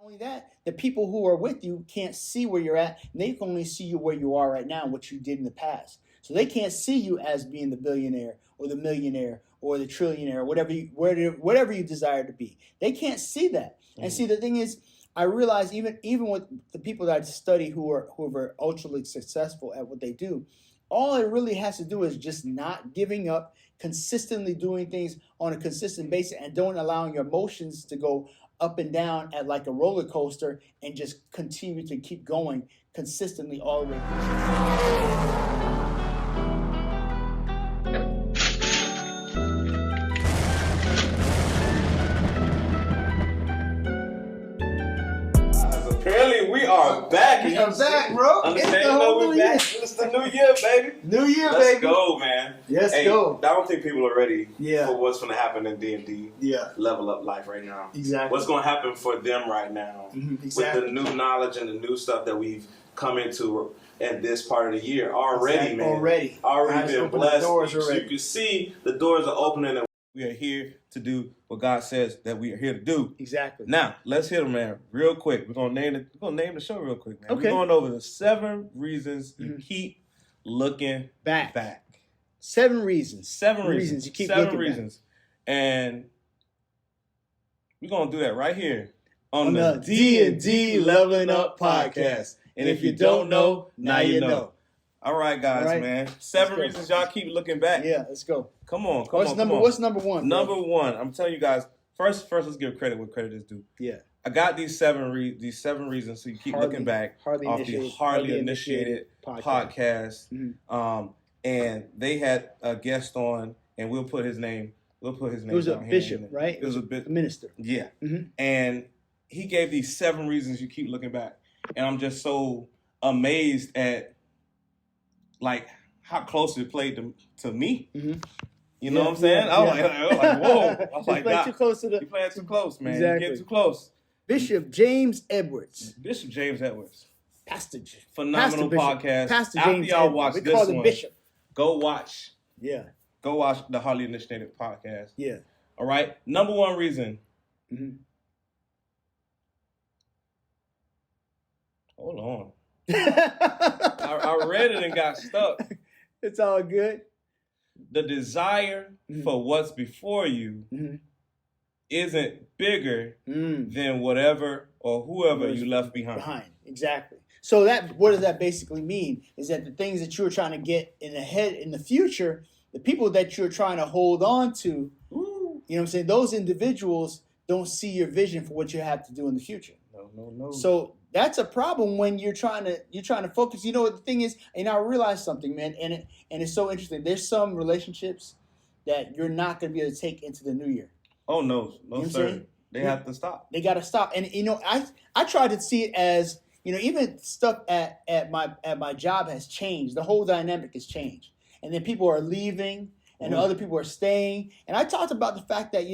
only that, the people who are with you can't see where you're at, and they can only see you where you are right now, what you did in the past. So they can't see you as being the billionaire or the millionaire or the trillionaire or whatever you desire to be. They can't see that. Mm-hmm. And see, the thing is, I realize even with the people that I study who are ultra successful at what they do, all it really has to do is just not giving up, consistently doing things on a consistent basis, and don't allowing your emotions to go up and down at like a roller coaster, and just continue to keep going consistently all the way through. We are back. We are back, bro. Understand? We're back. It's the new year, baby. New year, Let's baby. go, man. Let's go. I don't think people are ready for what's going to happen in D&D level up life right now. Exactly. What's going to happen for them right now with the new knowledge and the new stuff that we've come into in this part of the year already, man. Already been blessed. So you can see the doors are opening, and we are here to do what God says that we are here to do. Exactly. Now, let's hit them, man, real quick. We're gonna name the show real quick, man. Okay. We're going over the 7 reasons you keep looking back. 7 reasons. 7 reasons. You keep looking back. 7 reasons. And we're gonna do that right here on the D&D Leveling Up podcast. And if you don't know, now you know. All right, guys, man. 7 reasons y'all keep looking back. Yeah, let's go. Come on. What's number 1? Number 1, I'm telling you guys. First, let's give credit where credit is due. Yeah. I got these 7 reasons so you keep looking back off the Hardly Initiated podcast. Mm-hmm. And they had a guest on, and we'll put his name. It was a bishop, right? It was a minister. Yeah. Mm-hmm. And he gave these 7 reasons you keep looking back, and I'm just so amazed at like how close it played to me. Mm-hmm. You know what I'm saying? I was like, whoa. I was like, too close to you playing too close, man. Exactly. You get too close. Bishop James Edwards. Pastor phenomenal podcast. Pastor After James y'all Edwards. watch We this call him one, Bishop. Go watch. Yeah. Go watch the Hardly Initiated podcast. Yeah. All right. Number 1 reason. Mm-hmm. Hold on. I read it and got stuck. It's all good. The desire for what's before you isn't bigger than whatever or whoever you left behind. Exactly. So what does that basically mean? Is that the things that you're trying to get in the future, the people that you're trying to hold on to, you know what I'm saying? Those individuals don't see your vision for what you have to do in the future. No. So that's a problem when you're trying to focus. You know what the thing is, and I realized something, man, and it's so interesting. There's some relationships that you're not going to be able to take into the new year. Oh no, sir. They have to stop. They got to stop. And I try to see it as, even stuff at my job has changed. The whole dynamic has changed, and then people are leaving. And other people are staying. And I talked about the fact that,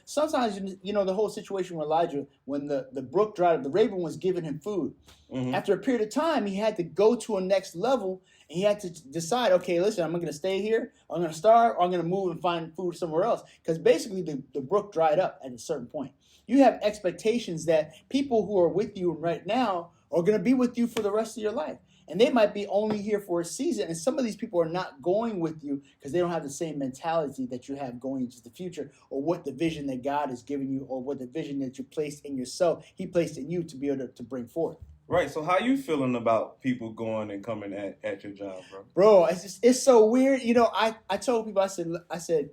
sometimes, the whole situation with Elijah, when the brook dried up, the raven was giving him food. Mm-hmm. After a period of time, he had to go to a next level, and he had to decide, okay, listen, I'm going to stay here, I'm going to starve, or I'm going to move and find food somewhere else. Because basically the brook dried up at a certain point. You have expectations that people who are with you right now are going to be with you for the rest of your life. And they might be only here for a season. And some of these people are not going with you because they don't have the same mentality that you have going into the future, or what the vision that God has given you, or what the vision that you placed in yourself, he placed in you to be able to bring forth. Right. So how you feeling about people going and coming at your job, bro? Bro, it's so weird. I told people, I said,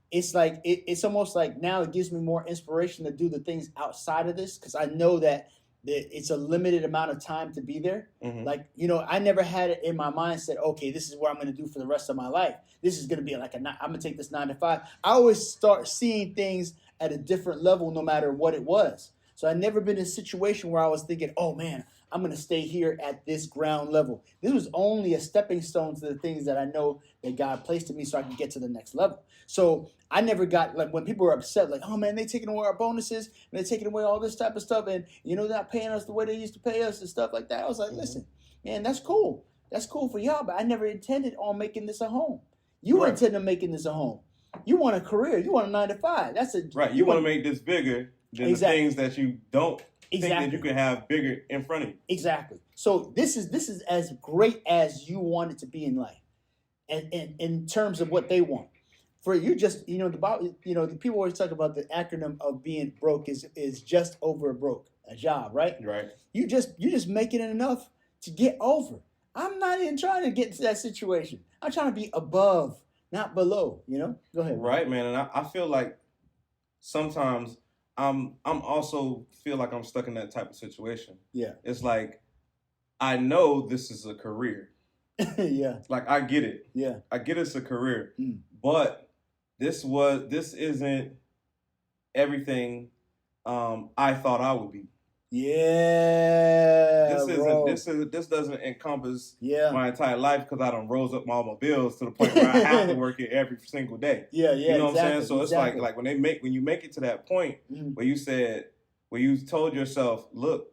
it's like, it's almost like now it gives me more inspiration to do the things outside of this, because I know that it's a limited amount of time to be there. Mm-hmm. Like, I never had it in my mind said, okay, this is what I'm going to do for the rest of my life. This is going to be like I'm going to take this 9 to 5. I always start seeing things at a different level, no matter what it was. So I've never been in a situation where I was thinking, oh man, I'm going to stay here at this ground level. This was only a stepping stone to the things that I know that God placed in me so I can get to the next level. So I never got, like, when people were upset, like, oh man, they're taking away our bonuses, and they're taking away all this type of stuff, and they're not paying us the way they used to pay us and stuff like that. I was like, listen, man, that's cool. That's cool for y'all, but I never intended on making this a home. You intended on making this a home. You want a career. You want a 9 to 5. That's a right. You want to make this bigger than the things that you don't think that you can have bigger in front of you. Exactly. So this is as great as you want it to be in life, and in terms of what they want. For you, just the people always talk about the acronym of being broke is just over broke, a job, right? Right. You just making it enough to get over. I'm not even trying to get to that situation. I'm trying to be above, not below. Go ahead. Right, man. And I feel like sometimes I'm also feel like I'm stuck in that type of situation. Yeah. It's like I know this is a career. Yeah. Like I get it. Yeah. I get it's a career. But this isn't everything I thought I would be. Yeah. This doesn't encompass my entire life because I done rose up all my bills to the point where I have to work it every single day. Yeah. You know what I'm saying? So it's like when you make it to that point where you told yourself, look,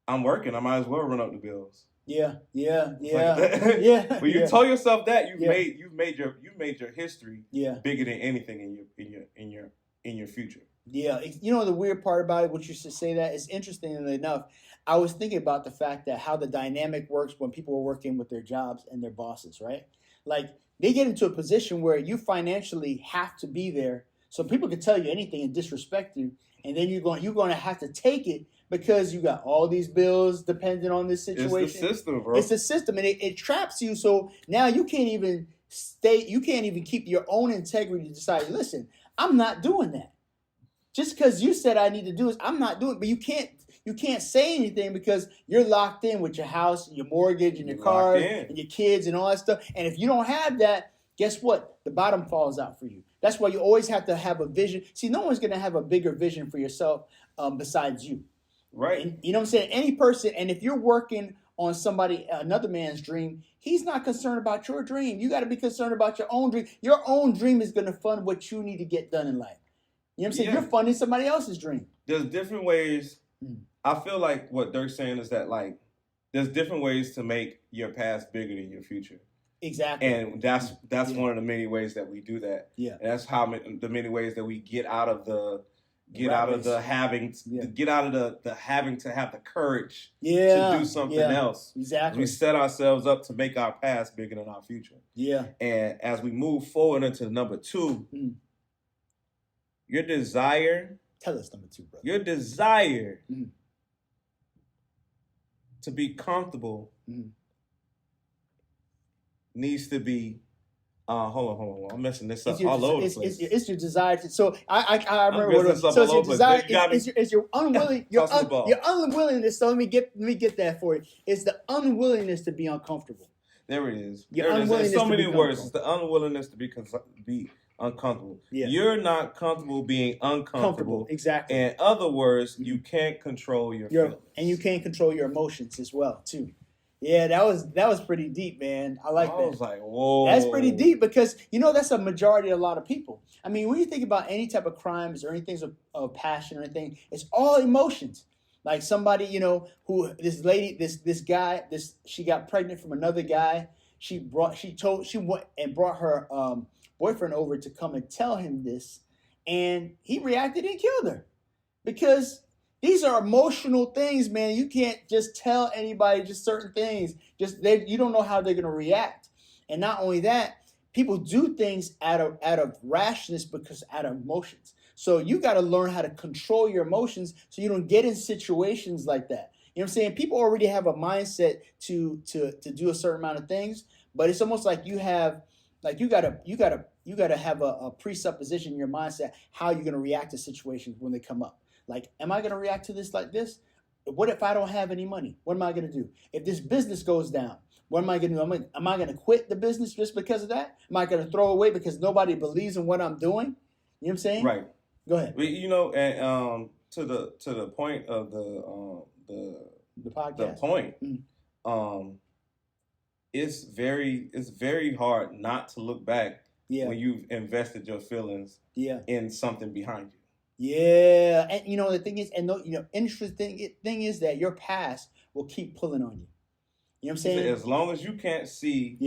I'm working, I might as well run up the bills. Yeah. When you told yourself that, you've made your history bigger than anything in your future. Yeah, the weird part about it, which you should say that, is interestingly enough, I was thinking about the fact that how the dynamic works when people are working with their jobs and their bosses, right? Like they get into a position where you financially have to be there, so people can tell you anything and disrespect you, and then you're going to have to take it because you got all these bills dependent on this situation. It's the system, bro. It's the system, and it traps you. So now you can't even keep your own integrity to decide, listen, I'm not doing that. Just because you said I need to do it, I'm not doing it. But you can't say anything because you're locked in with your house, your mortgage, and your car, and your kids, and all that stuff. And if you don't have that, guess what? The bottom falls out for you. That's why you always have to have a vision. See, no one's going to have a bigger vision for yourself besides you. Right. And, you know what I'm saying? Any person, and if you're working on another man's dream, he's not concerned about your dream. You got to be concerned about your own dream. Your own dream is going to fund what you need to get done in life. You know what I'm saying? You're funding somebody else's dream. There's different ways. I feel like what Dirk's saying is that like there's different ways to make your past bigger than your future. Exactly. And that's one of the many ways that we do that. Yeah. And that's how the many ways that we get out of the having to have the courage to do something else. Exactly. We set ourselves up to make our past bigger than our future. Yeah. And as we move forward into number 2, your desire. Tell us number 2, brother. Your desire to be comfortable needs to be. Hold on. I'm messing this up all over the place. It's your desire to. So I remember what it was. So it's your desire. It's your unwilling. Your unwillingness. So let me get that for you. It's the unwillingness to be uncomfortable. There it is. There's so many words. It's the unwillingness to be uncomfortable. Yeah. You're not comfortable being uncomfortable. Exactly. In other words, you can't control your feelings. And you can't control your emotions as well, too. Yeah, that was pretty deep, man. I like that. I was like, whoa. That's pretty deep because, that's a majority of a lot of people. I mean, when you think about any type of crimes or anything of passion or anything, it's all emotions. Like somebody, who this lady, this guy, she got pregnant from another guy. She went and brought her boyfriend over to come and tell him this, and he reacted and killed her because these are emotional things, man. You can't just tell anybody just certain things. You don't know how they're gonna react. And not only that, people do things out of rashness because out of emotions. So you got to learn how to control your emotions so you don't get in situations like that. You know what I'm saying? People already have a mindset to do a certain amount of things, but it's almost like you gotta have a presupposition in your mindset how you're gonna react to situations when they come up. Like, am I gonna react to this like this? What if I don't have any money? What am I gonna do? If this business goes down, what am I gonna do? Am I gonna quit the business just because of that? Am I gonna throw away because nobody believes in what I'm doing? You know what I'm saying? Right. Go ahead. And to the point of the podcast. The point. It's very hard not to look back when you've invested your feelings in something behind you. Yeah, and the thing is, interesting thing is that your past will keep pulling on you. You know what I'm saying? As long as you can't see,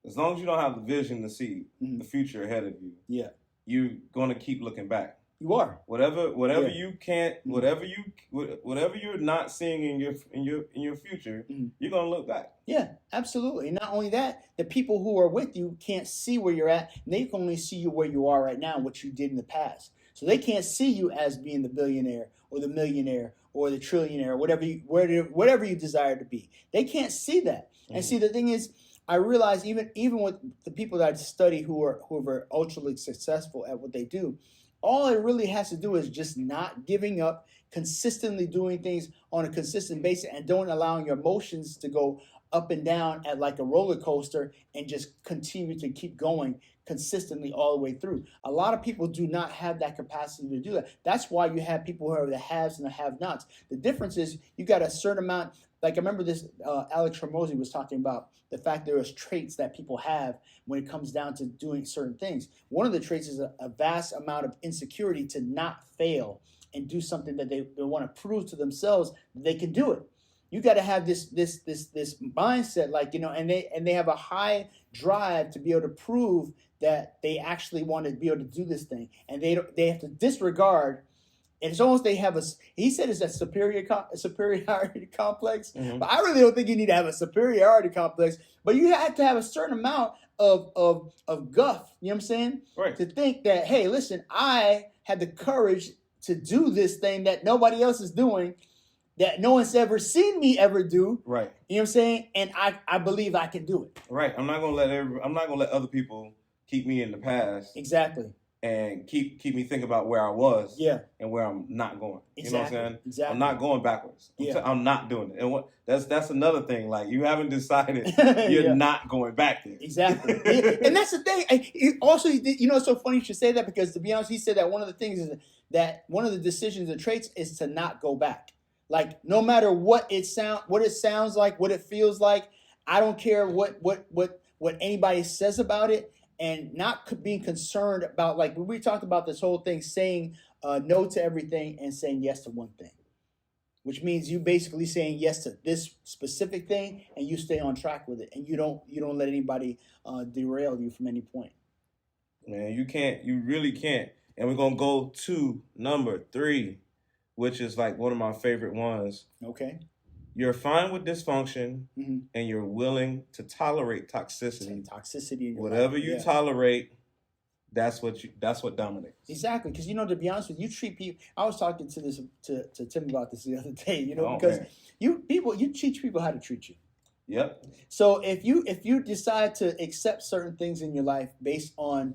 as long as you don't have the vision to see the future ahead of you, you're gonna keep looking back. You are. Whatever you can't, whatever you're not seeing in your future, you're gonna look back. Yeah, absolutely. Not only that, the people who are with you can't see where you're at. They can only see you where you are right now and what you did in the past. So they can't see you as being the billionaire or the millionaire or the trillionaire or whatever you desire to be. They can't see that. And see, the thing is, I realize even with the people that I study who are ultra successful at what they do, all it really has to do is just not giving up, consistently doing things on a consistent basis, and don't allowing your emotions to go up and down at like a roller coaster, and just continue to keep going consistently all the way through. A lot of people do not have that capacity to do that. That's why you have people who are the haves and the have-nots. The difference is you got a certain amount. Like I remember this, Alex Hormozy was talking about the fact there is traits that people have when it comes down to doing certain things. One of the traits is a vast amount of insecurity to not fail and do something that they want to prove to themselves that they can do it. You got to have this mindset, like, you know, and they have a high drive to be able to prove that they actually want to be able to do this thing, and they have to disregard. And it's almost he said it's a superiority complex, but I really don't think you need to have a superiority complex. But you have to have a certain amount of guff, you know what I'm saying? Right. To think that, hey, listen, I had the courage to do this thing that nobody else is doing, that no one's ever seen me ever do. Right. You know what I'm saying? And I believe I can do it. Right. I'm not gonna let other people keep me in the past. Exactly. And keep me thinking about where I was, yeah, and where I'm not going. Exactly. You know what I'm saying? Exactly. I'm not going backwards. I'm not doing it. And that's another thing. Like, you haven't decided you're not going back there. Exactly. And that's the thing. Also, you know, it's so funny you should say that, because to be honest, he said that one of the things is that one of the decisions and traits is to not go back. Like, no matter what it sounds like, what it feels like, I don't care what anybody says about it. And not being concerned about, like, when we talked about this whole thing, saying no to everything and saying yes to one thing, which means you basically saying yes to this specific thing, and you stay on track with it, and you don't let anybody derail you from any point. Man, you really can't. And we're gonna go to number 3, which is like one of my favorite ones. Okay. You're fine with dysfunction, and you're willing to tolerate toxicity. Toxicity in your Whatever life. you tolerate, that's what dominates. Exactly, because, you know, to be honest with you, treat people. I was talking to Tim about this the other day. You know, because you teach people how to treat you. Yep. So if you decide to accept certain things in your life based on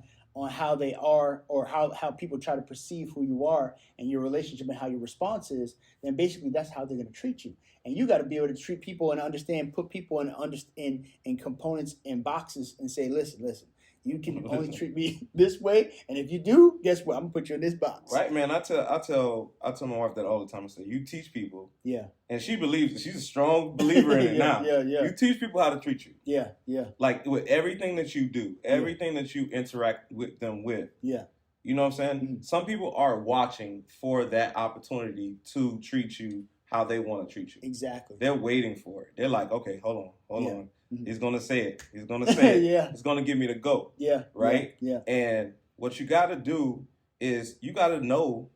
how they are, or how people try to perceive who you are and your relationship and how your response is, then basically that's how they're going to treat you. And you got to be able to treat people and understand, put people in components and boxes, and say, listen, you can only treat me this way, and if you do, guess what? I'm gonna put you in this box. Right, man. I tell my wife that all the time. I say, you teach people. Yeah. And she believes it. She's a strong believer in it now. Yeah. You teach people how to treat you. Yeah. Like, with everything that you do, everything that you interact with them with. Yeah. You know what I'm saying? Mm-hmm. Some people are watching for that opportunity to treat you how they want to treat you. Exactly. They're waiting for it. They're like, okay, hold on. Mm-hmm. He's going to say it. Yeah. He's going to give me the go. Yeah. Right? Yeah. And what you got to do is you got to know,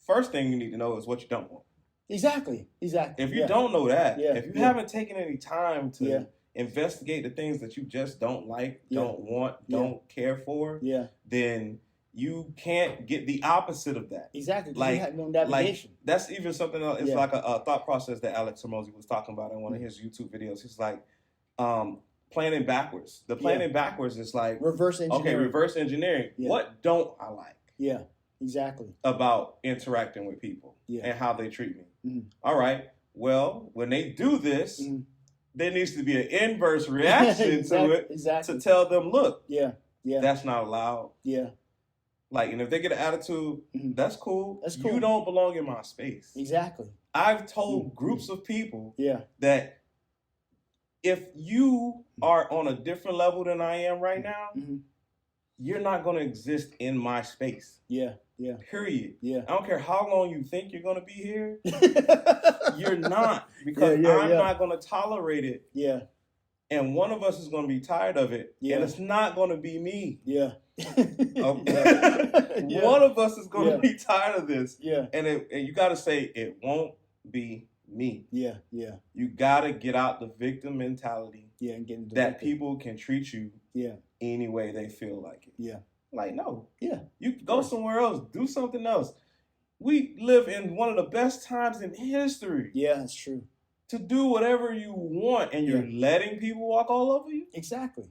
first thing you need to know is what you don't want. Exactly. If you don't know that, if you haven't taken any time to investigate the things that you just don't like, don't want, don't care for, then you can't get the opposite of that. Exactly. Like, you have no navigation. Like, that's even something else. It's like a thought process that Alex Hormozy was talking about in one of his YouTube videos. He's like, planning backwards. The planning backwards is like reverse engineering. Okay, reverse engineering. Yeah. What don't I like? Yeah, exactly. About interacting with people and how they treat me. Mm-hmm. All right. Well, when they do this, there needs to be an inverse reaction to it to tell them, look, that's not allowed. Yeah. Like, and if they get an attitude, that's cool. That's cool. You don't belong in my space. Exactly. I've told groups of people that if you are on a different level than I am right now, you're not going to exist in my space. Yeah. Period. Yeah. I don't care how long you think you're going to be here. You're not, because I'm not going to tolerate it. Yeah. and one of us is going to be tired of it, and it's not going to be me. Yeah. One of us is going to be tired of this. Yeah. And you got to say, it won't be me. Yeah. Yeah. You got to get out the victim mentality. Yeah, and get into that people can treat you yeah any way they feel like it. Yeah. Like, no. Yeah. You go somewhere else. Do something else. We live in one of the best times in history. Yeah, that's true. To do whatever you want, and you're letting people walk all over you. Exactly.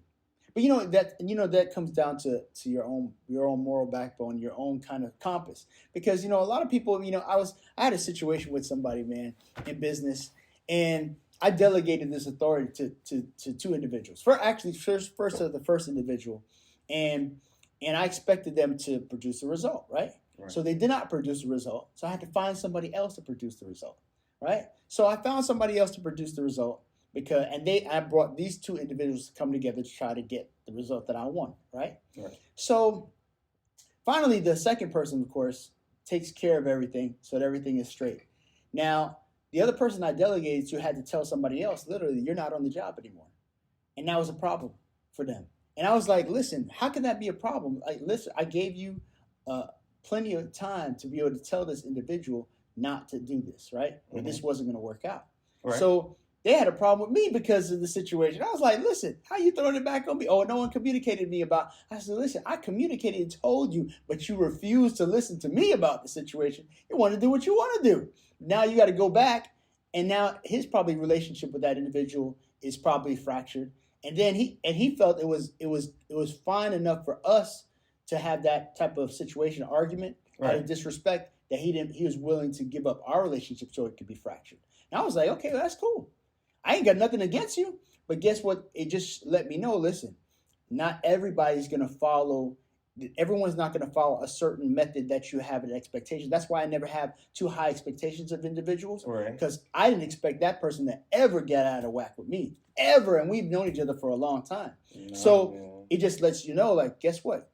But that comes down to your own moral backbone, your own kind of compass. Because a lot of people, I had a situation with somebody, man, in business, and I delegated this authority to two individuals. First to the first individual, and I expected them to produce a result, right? So they did not produce a result. So I had to find somebody else to produce the result, right? So I found somebody else to produce the result I brought these two individuals to come together to try to get the result that I want, right? So finally, the second person, of course, takes care of everything so that everything is straight. Now, the other person I delegated to had to tell somebody else, literally, you're not on the job anymore. And that was a problem for them. And I was like, listen, how can that be a problem? Like, listen, I gave you plenty of time to be able to tell this individual not to do this, right? Or this wasn't going to work out. Right. So they had a problem with me because of the situation. I was like, listen, how you throwing it back on me? Oh, no one communicated me about. I said, listen, I communicated and told you, but you refused to listen to me about the situation. You want to do what you want to do. Now you got to go back, and now his probably relationship with that individual is probably fractured. And then he felt it was fine enough for us to have that type of situation, argument, out of disrespect, that he was willing to give up our relationship so it could be fractured. And I was like, okay, well, that's cool. I ain't got nothing against you, but guess what? It just let me know, listen, not everybody's going to follow. Everyone's not going to follow a certain method that you have an expectation. That's why I never have too high expectations of individuals, because I didn't expect that person to ever get out of whack with me, ever. And we've known each other for a long time. It just lets you know, like, guess what?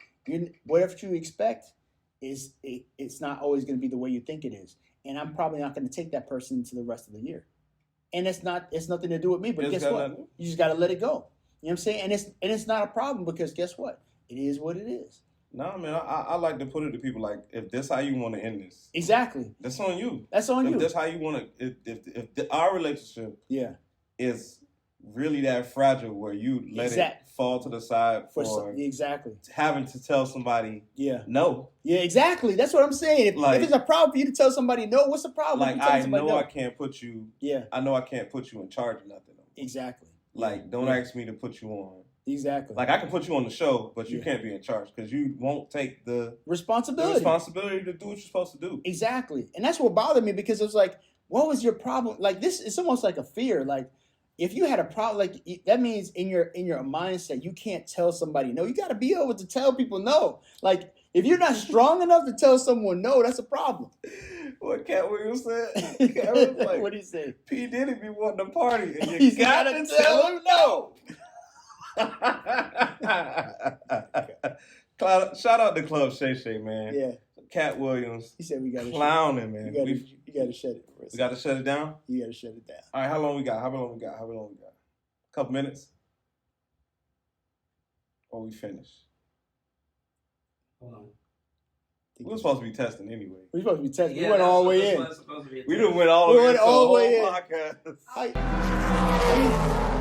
Whatever you expect it's not always going to be the way you think it is. And I'm probably not going to take that person into the rest of the year. And it's nothing to do with me, but guess what? You just got to let it go. You know what I'm saying? And it's not a problem, because guess what? It is what it is. No, man, I like to put it to people like, if this how you want to end this. Exactly. That's on you. That's on you. If that's how you want to, if our relationship is really that fragile where you let it fall to the side for having to tell somebody no. Yeah, exactly. That's what I'm saying. If it's a problem for you to tell somebody no, what's the problem? Like, I know I can't put you in charge of nothing. Exactly. Like, don't ask me to put you on. Exactly. Like, I can put you on the show, but you can't be in charge because you won't take the responsibility to do what you're supposed to do. Exactly. And that's what bothered me, because it was like, what was your problem? Like, this is almost like a fear. Like, if you had a problem, like, that means in your mindset, you can't tell somebody no. You got to be able to tell people no. Like, if you're not strong enough to tell someone no, that's a problem. What Cat Williams said? Cat was like, what did he say? P. Diddy be wanting to party, and you got to tell him no. Shout out to Club Shay Shay, man. Yeah. Cat Williams. He said we got to clowning, man. You got to shut it. We got to shut it down? You got to shut it down. All right, how long we got? A couple minutes? Or we finished? Hold on. We were supposed to be testing anyway. We were supposed to be testing. We went all the way in. We didn't went all the way in. We went all the way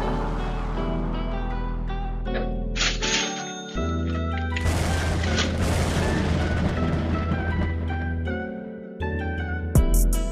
in.